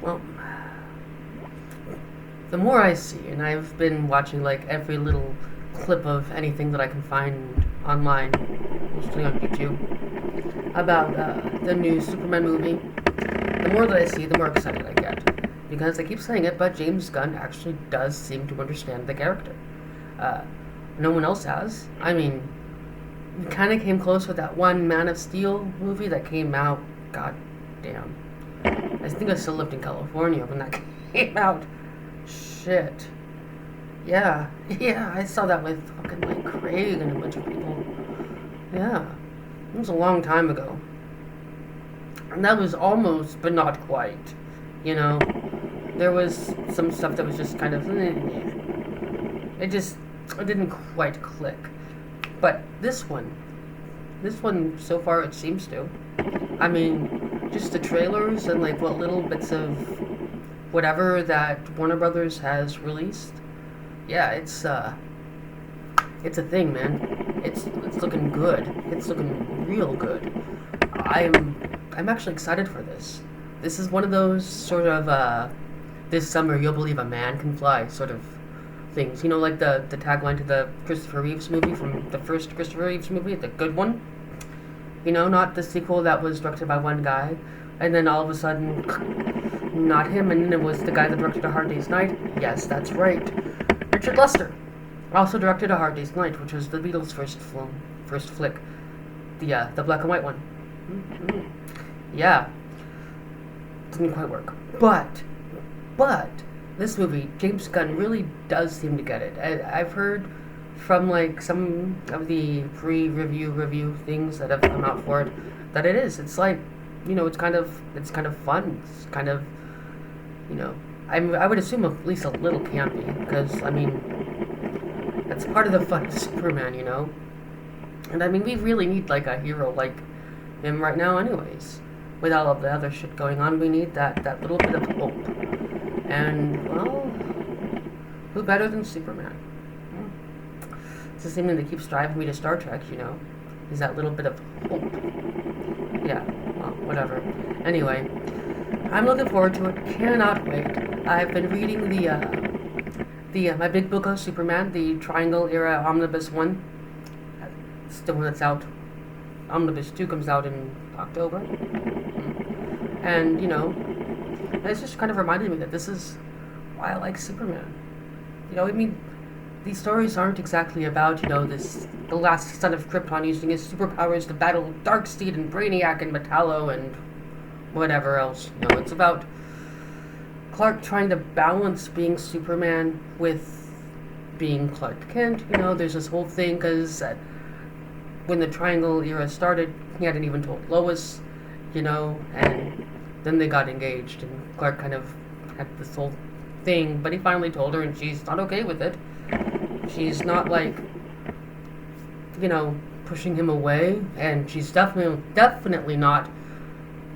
Well, the more I see, and I've been watching like every little clip of anything that I can find online, mostly on YouTube, about the new Superman movie, the more that I see, the more excited I get. Because I keep saying it, but James Gunn actually does seem to understand the character. Uh, no one else has. I mean, we kind of came close with that one Man of Steel movie that came out. God damn. I think I still lived in California when that came out. Shit. Yeah. Yeah, I saw that with fucking like Craig and a bunch of people. Yeah. It was a long time ago. And that was almost, but not quite. You know? There was some stuff that was just kind of. It didn't quite click. But this one so far it seems to. I mean, just the trailers and like what little bits of whatever that Warner Brothers has released. Yeah, it's a thing, man. It's looking good. It's looking real good. I'm actually excited for this. This is one of those sort of this summer you'll believe a man can fly sort of things. You know, like the tagline to the Christopher Reeves movie, from the first Christopher Reeves movie, the good one. You know, not the sequel that was directed by one guy, and then all of a sudden, not him, and then it was the guy that directed A Hard Day's Night. Yes, that's right. Richard Lester also directed A Hard Day's Night, which was the Beatles' first flick, the black and white one. Mm-hmm. Yeah, didn't quite work, but this movie, James Gunn really does seem to get it. I've heard from like some of the review things that have come out for it that it is. It's like, you know, it's kind of fun. It's kind of, you know, I would assume at least a little campy, because I mean that's part of the fun of Superman, you know. And I mean, we really need like a hero like him right now, anyways. With all of the other shit going on, we need that little bit of hope. And well, who better than Superman? It's the same thing that keeps driving me to Star Trek, you know, is that little bit of hope. Yeah, well, whatever. Anyway, I'm looking forward to it. Cannot wait. I've been reading the my big book of Superman, the Triangle Era Omnibus 1. It's the one that's out. Omnibus 2 comes out in October. And, you know, it's just kind of reminded me that this is why I like Superman. You know, I mean, these stories aren't exactly about, you know, the last son of Krypton using his superpowers to battle Darkseid and Brainiac and Metallo and whatever else. You know, it's about Clark trying to balance being Superman with being Clark Kent. You know, there's this whole thing because when the Triangle Era started, he hadn't even told Lois, you know, and then they got engaged, and Clark kind of had this whole thing, but he finally told her, and she's not okay with it. She's not like, you know, pushing him away, and she's definitely not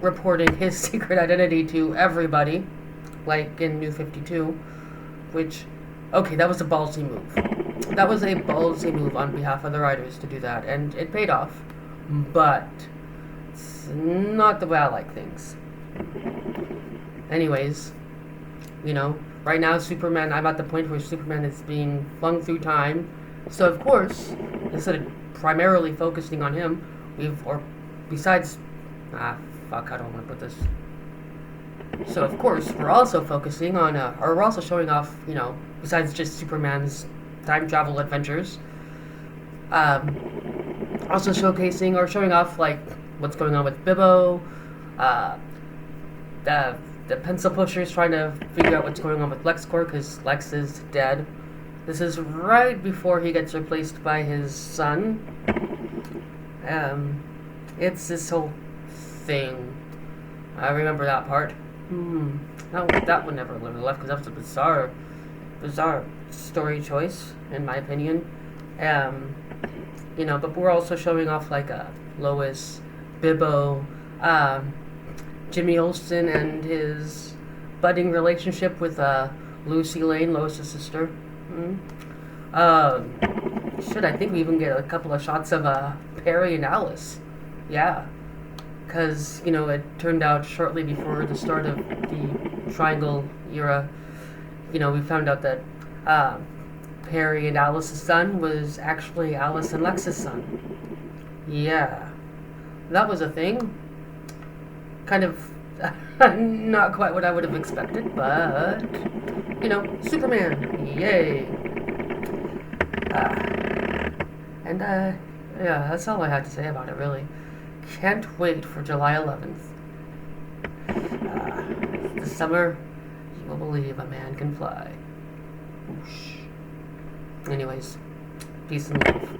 reporting his secret identity to everybody, like in New 52, which, okay, that was a ballsy move. That was a ballsy move on behalf of the writers to do that, and it paid off, but it's not the way I like things. Anyways, you know, right now Superman, I'm at the point where Superman is being flung through time, so of course, instead of primarily focusing on him, besides, fuck, how do I want to put this? So of course, we're also focusing on, or we're also showing off, you know, besides just Superman's time travel adventures, also showcasing or showing off, like, what's going on with Bibbo, the pencil pushers trying to figure out what's going on with LexCorp because Lex is dead. This is right before he gets replaced by his son. It's this whole thing. I remember that part. That one never really left because that was a bizarre story choice, in my opinion. You know, but we're also showing off like Lois, Bibbo, Jimmy Olsen and his budding relationship with Lucy Lane, Lois' sister. I think we even get a couple of shots of Perry and Alice. Yeah. because, you know, it turned out shortly before the start of the Triangle era, you know, we found out that Perry and Alice's son was actually Alice and Lex's son. Yeah, that was a thing. Kind of not quite what I would have expected, but, you know, Superman, yay. Yeah, that's all I had to say about it, really. Can't wait for July 11th. This summer, you will believe a man can fly. Whoosh. Anyways, peace and love.